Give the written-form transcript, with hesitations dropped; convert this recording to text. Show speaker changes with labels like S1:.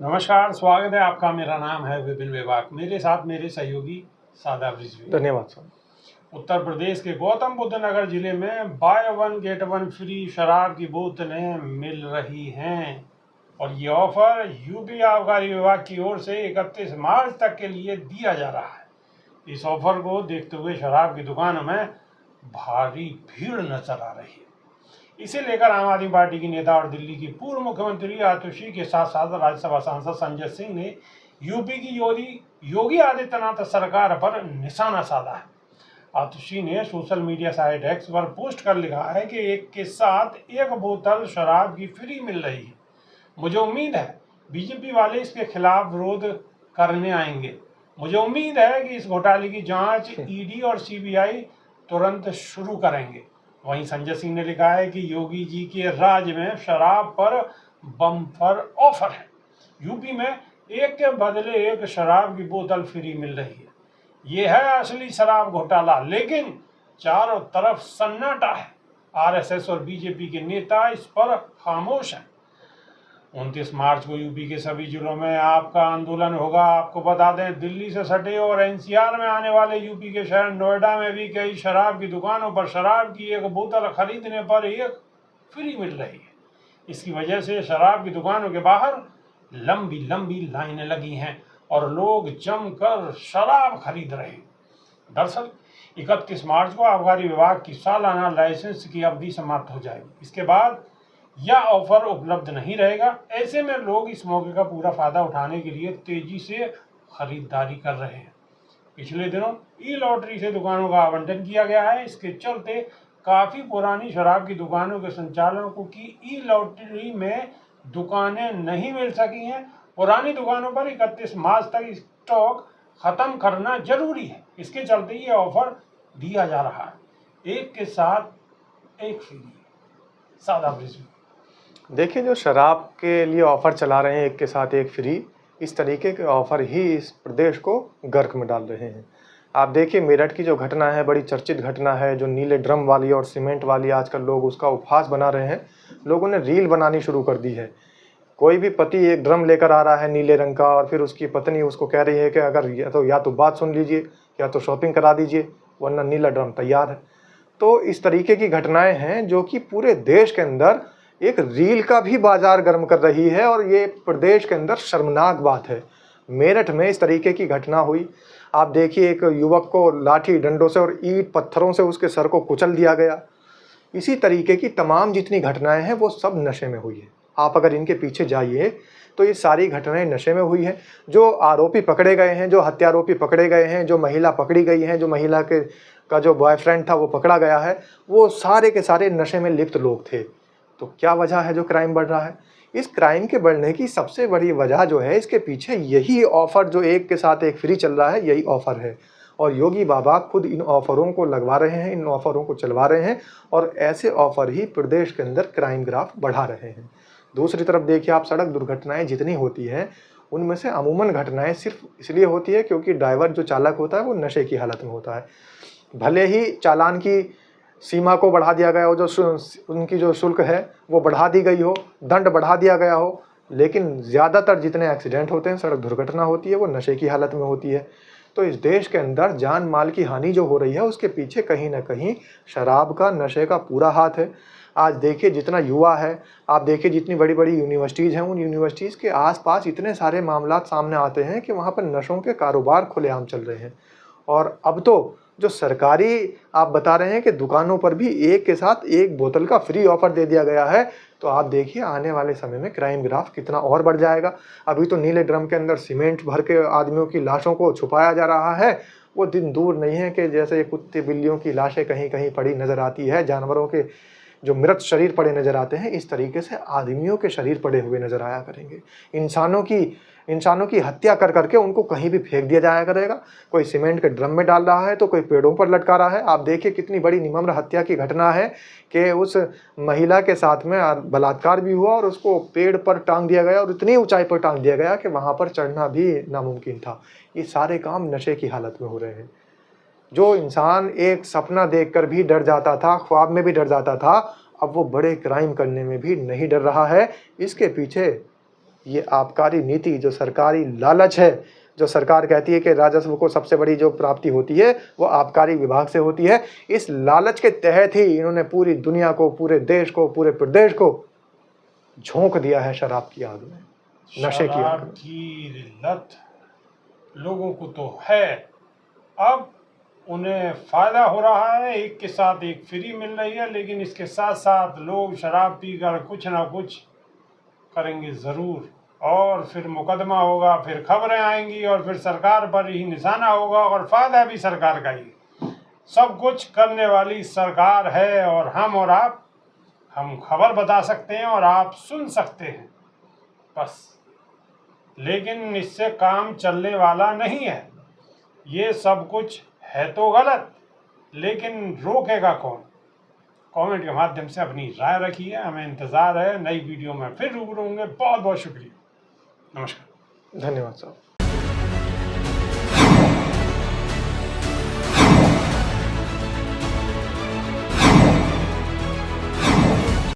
S1: नमस्कार, स्वागत है आपका। मेरा नाम है विपिन विभाग। मेरे साथ मेरे सहयोगी सादाब रिजवी।
S2: धन्यवाद सर।
S1: उत्तर प्रदेश के गौतम बुद्ध नगर जिले में by one get one free शराब की बोतलें मिल रही हैं और ये ऑफर यूपी आबकारी विभाग की ओर से 31 मार्च तक के लिए दिया जा रहा है। इस ऑफर को देखते हुए शराब की दुकानों में भारी भीड़ नजर आ रही है। इसे लेकर आम आदमी पार्टी की नेता और दिल्ली की पूर्व मुख्यमंत्री आतिशी के साथ साथ राज्यसभा सांसद संजय सिंह ने यूपी की योगी आदित्यनाथ सरकार पर निशाना साधा है। आतिशी ने सोशल मीडिया साइट एक्स पर पोस्ट कर लिखा है कि एक के साथ एक बोतल शराब की फ्री मिल रही है। मुझे उम्मीद है बीजेपी वाले इसके खिलाफ विरोध करने आएंगे। मुझे उम्मीद है कि इस घोटाले की जांच ईडी और सीबीआई तुरंत शुरू करेंगे। वहीं संजय सिंह ने लिखा है कि योगी जी के राज में शराब पर बम्पर ऑफर है। यूपी में एक के बदले एक शराब की बोतल फ्री मिल रही है। ये है असली शराब घोटाला, लेकिन चारों तरफ सन्नाटा है। आरएसएस और बीजेपी के नेता इस पर खामोश हैं। 29 मार्च को यूपी के सभी जिलों में आपका आंदोलन होगा। आपको बता दें, दिल्ली से सटे और एनसीआर में आने वाले यूपी के शहर नोएडा में भी कई शराब की दुकानों पर शराब की एक बोतल खरीदने पर एक फ्री मिल रही है। इसकी वजह से शराब की दुकानों के बाहर लंबी लंबी लाइनें लगी हैं और लोग जमकर शराब खरीद रहे हैं। दरअसल 31 मार्च को आबकारी विभाग की सालाना लाइसेंस की अवधि समाप्त हो जाएगी। इसके बाद यह ऑफर उपलब्ध नहीं रहेगा। ऐसे में लोग इस मौके का पूरा फायदा उठाने के लिए तेजी से खरीदारी कर रहे हैं। पिछले दिनों ई लॉटरी से दुकानों का आवंटन किया गया है। इसके चलते काफी पुरानी शराब की दुकानों के संचालकों की ई लॉटरी में दुकानें नहीं मिल सकी हैं। पुरानी दुकानों पर 31 मार्च तक स्टॉक खत्म करना जरूरी है। इसके चलते ये ऑफर दिया जा रहा है, एक के साथ एक फ्री। सादा ब्रिज
S2: देखिए, जो शराब के लिए ऑफ़र चला रहे हैं एक के साथ एक फ्री, इस तरीके के ऑफ़र ही इस प्रदेश को गर्क में डाल रहे हैं। आप देखिए, मेरठ की जो घटना है बड़ी चर्चित घटना है, जो नीले ड्रम वाली और सीमेंट वाली आजकल लोग उसका उपहास बना रहे हैं। लोगों ने रील बनानी शुरू कर दी है। कोई भी पति एक ड्रम लेकर आ रहा है नीले रंग का और फिर उसकी पत्नी उसको कह रही है कि अगर या तो बात सुन लीजिए या तो शॉपिंग करा दीजिए, वरना नीला ड्रम तैयार है। तो इस तरीके की घटनाएं हैं जो कि पूरे देश के अंदर एक रील का भी बाजार गर्म कर रही है और ये प्रदेश के अंदर शर्मनाक बात है। मेरठ में इस तरीके की घटना हुई। आप देखिए, एक युवक को लाठी डंडों से और ईंट पत्थरों से उसके सर को कुचल दिया गया। इसी तरीके की तमाम जितनी घटनाएं हैं वो सब नशे में हुई है। आप अगर इनके पीछे जाइए तो ये सारी घटनाएं नशे में हुई हैं। जो आरोपी पकड़े गए हैं, जो हत्यारोपी पकड़े गए हैं, जो महिला पकड़ी गई हैं, जो महिला का जो बॉयफ्रेंड था वो पकड़ा गया है, वो सारे के सारे नशे में लिप्त लोग थे। तो क्या वजह है जो क्राइम बढ़ रहा है? इस क्राइम के बढ़ने की सबसे बड़ी वजह जो है, इसके पीछे यही ऑफ़र जो एक के साथ एक फ्री चल रहा है, यही ऑफ़र है। और योगी बाबा खुद इन ऑफ़रों को लगवा रहे हैं, इन ऑफ़रों को चलवा रहे हैं और ऐसे ऑफ़र ही प्रदेश के अंदर क्राइम ग्राफ बढ़ा रहे हैं। दूसरी तरफ देखिए आप, सड़क दुर्घटनाएं जितनी होती हैं उनमें से अमूमन घटनाएं सिर्फ इसलिए होती है क्योंकि ड्राइवर जो चालक होता है वो नशे की हालत में होता है। भले ही चालान की सीमा को बढ़ा दिया गया हो, जो उनकी जो शुल्क है वो बढ़ा दी गई हो, दंड बढ़ा दिया गया हो, लेकिन ज़्यादातर जितने एक्सीडेंट होते हैं, सड़क दुर्घटना होती है, वो नशे की हालत में होती है। तो इस देश के अंदर जान माल की हानि जो हो रही है उसके पीछे कहीं ना कहीं शराब का, नशे का पूरा हाथ है। आज देखिए जितना युवा है, आप देखिए जितनी बड़ी बड़ी यूनिवर्सिटीज़ हैं, उन यूनिवर्सिटीज़ के आसपास इतने सारे मामला सामने आते हैं कि वहाँ पर नशों के कारोबार खुलेआम चल रहे हैं। और अब तो जो सरकारी आप बता रहे हैं कि दुकानों पर भी एक के साथ एक बोतल का फ्री ऑफर दे दिया गया है, तो आप देखिए आने वाले समय में क्राइम ग्राफ कितना और बढ़ जाएगा। अभी तो नीले ड्रम के अंदर सीमेंट भर के आदमियों की लाशों को छुपाया जा रहा है। वो दिन दूर नहीं है कि जैसे कुत्ते बिल्लियों की लाशें कहीं कहीं पड़ी नज़र आती है, जानवरों के जो मृत शरीर पड़े नज़र आते हैं, इस तरीके से आदमियों के शरीर पड़े हुए नज़र आया करेंगे। इंसानों की हत्या कर करके उनको कहीं भी फेंक दिया जाया करेगा। कोई सीमेंट के ड्रम में डाल रहा है तो कोई पेड़ों पर लटका रहा है। आप देखिए कितनी बड़ी निर्मम हत्या की घटना है कि उस महिला के साथ में बलात्कार भी हुआ और उसको पेड़ पर टांग दिया गया और इतनी ऊंचाई पर टांग दिया गया कि वहाँ पर चढ़ना भी नामुमकिन था। ये सारे काम नशे की हालत में हो रहे हैं। जो इंसान एक सपना देखकर भी डर जाता था, ख्वाब में भी डर जाता था, अब वो बड़े क्राइम करने में भी नहीं डर रहा है। इसके पीछे ये आबकारी नीति, जो सरकारी लालच है, जो सरकार कहती है कि राजस्व को सबसे बड़ी जो प्राप्ति होती है वो आबकारी विभाग से होती है, इस लालच के तहत ही इन्होंने पूरी दुनिया को, पूरे देश को, पूरे प्रदेश को झोंक दिया है शराब की आग में, नशे की आग
S1: शराब
S2: में।
S1: की लत लोगों को तो है, अब उन्हें फायदा हो रहा है, एक के साथ एक फ्री मिल रही है, लेकिन इसके साथ साथ लोग शराब पीकर कुछ ना कुछ करेंगे ज़रूर, और फिर मुकदमा होगा, फिर खबरें आएंगी और फिर सरकार पर ही निशाना होगा, और फायदा भी सरकार का ही। सब कुछ करने वाली सरकार है, और आप हम खबर बता सकते हैं और आप सुन सकते हैं बस, लेकिन इससे काम चलने वाला नहीं है। ये सब कुछ है तो गलत, लेकिन रोकेगा कौन? कमेंट के माध्यम से अपनी राय रखिए, हमें इंतज़ार है नई वीडियो में फिर रूबरू होंगे। बहुत बहुत शुक्रिया, नमस्कार।
S2: धन्यवाद साहब।